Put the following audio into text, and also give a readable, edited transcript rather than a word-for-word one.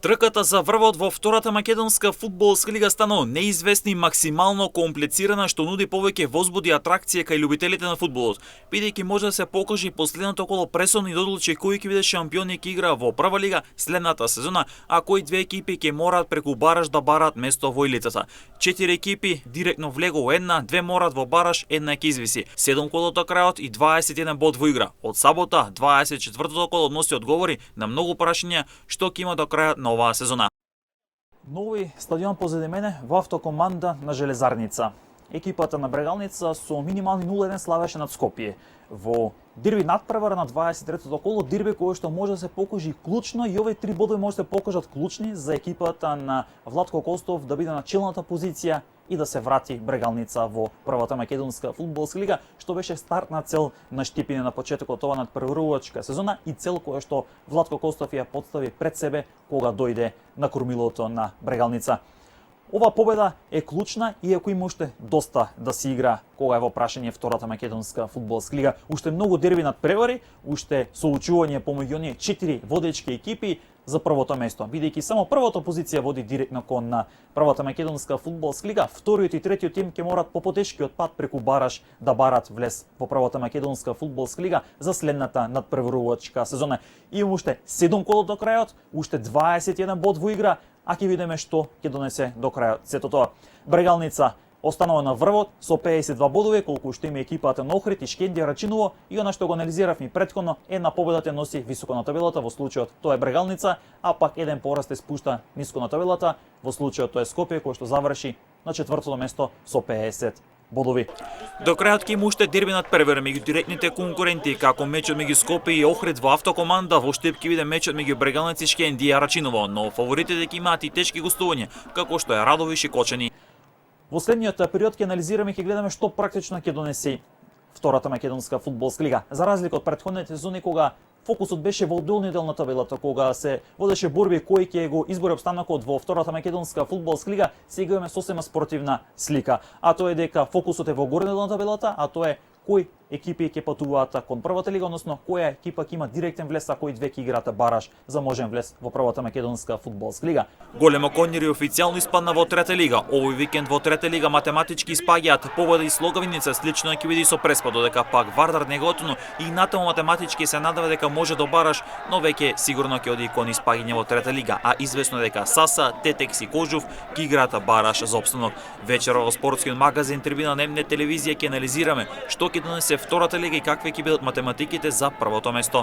Трката за врвот во втората македонска фудбалска лига станува неизвестна и максимално комплицирана, што нуди повеќе возбуди и атракција кај љубителите на фудбалот, бидејќи може да се покажи последното коло пресудно и да одлучи кој ќе биде шампион и ќе игра во прва лига следната сезона, а кои две екипи ќе мораат преку бараж да бараат место во елитата. 4 екипи директно влегу во една, 2 мораат во бараж, една ќе извиси. 7 коло до крајот и 21 бод во игра. Од сабота 24-тото коло носи одговори на многу прашања што ќе има до крајот на оваа сезона. Нови стадион позади мене во автокоманда на Железарница. Екипата на Брегалница со минимални 0-1 славеше над Скопје. Во дирби надпревара на 23-тото коло, дирби кој што може да се покажи клучно и овие 3 бодови може да се покажат клучни за екипата на Владко Костов да биде на челната позиција и да се врати Брегалница во првата македонска фудбалска лига, што беше стартна цел на Штипине на почетокот ова надпреварувачка сезона и цел која што Владко Костов ја постави пред себе кога дојде на кормилото на Брегалница. Ова победа е клучна, иако има уште доста да се игра кога е во прашање втората македонска фудбалска лига. Уште многу дерби надпревари, уште соучување помеѓу оние 4 водечки екипи за првото место, бидејќи само првата позиција води директно кон на првата македонска фудбалска лига, вториот и третиот тим ќе морат по потешкиот пат преку бараж да барат влез во првата македонска фудбалска лига за следната надпреварувачка сезона. Има уште 7 коло до крајот, уште 21 бод во игра, а ќе видиме што ќе донесе до крајот сето тоа. Брегалница останува на врвот со 52 бодови, колку што има екипата на Охрид и Шкендија Рачиново, и она што го анализиравме претходно, една победата носи високо на табелата, во случајот тоа е Брегалница, а пак еден пораст се спушта ниско на табелата, во случајот тоа е Скопје кој што заврши на четвртото место со 50 бодови. До крајот ќе има уште дерби надпревара меѓу директните конкуренти, како мечот меѓу Скопје и Охрид во автокоманда, во Штип ќе биде мечот меѓу Брегалница и Шкендија Рачиново, но фаворитите ќе имаат и тешки гостувања, како што е Радовиш и Кочани. Во следниот период ќе анализираме и ќе гледаме што практично ќе донесе втората македонска фудбалска лига. За разлика од претходните сезони кога фокусот беше во долниот дел на табелата, кога се водеше борби кој ќе го избори опстанокот во втората македонска фудбалска лига, сега имаме сосема спортивна слика. А тоа е дека фокусот е во горниот дел на табелата, а тоа е кои екипи ќе патуваат кон првата лига, односно која екипа ќе има директен влез, а кои две ќе играат бараж за можен влез во првата македонска фудбалска лига. Големо Конјери официјално испадна во трета лига. Овој викенд во трета лига математички испаѓаат Победа и Слогавиница, слично ќе биде и со Преспа, додека пак Вардар неготно и натаму математички се надава дека може до бараж, но веќе сигурно ќе оди кон испаѓање во трета лига, а известно дека Саса, Тетекс и Кожув ќе играат бараж за опстанок. Вечерва во спортскиот магазин Трибина на МН телевизија ќе анализираме што ќе донесе втората лига и какви ќе бидат математиките за првото место.